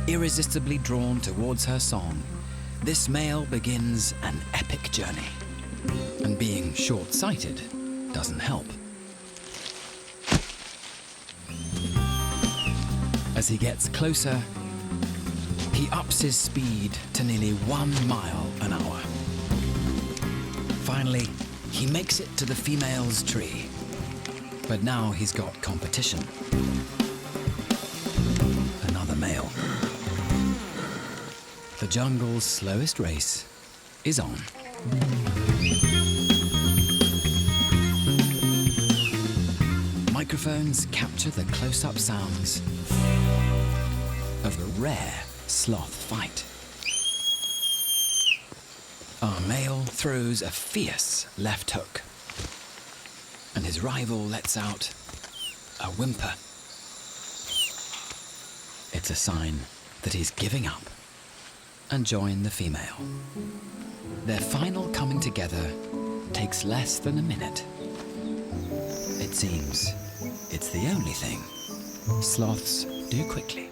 Irresistibly drawn towards her song, this male begins an epic journey. And being short-sighted doesn't help. As he gets closer, he ups his speed to nearly 1 mile an hour. Finally, he makes it to the female's tree. But now he's got competition. Another male. The jungle's slowest race is on. Microphones capture the close-up sounds of a rare sloth fight. Our male throws a fierce left hook, and his rival lets out a whimper. It's a sign that he's giving up and join the female. Their final coming together takes less than a minute. It seems it's the only thing sloths do quickly.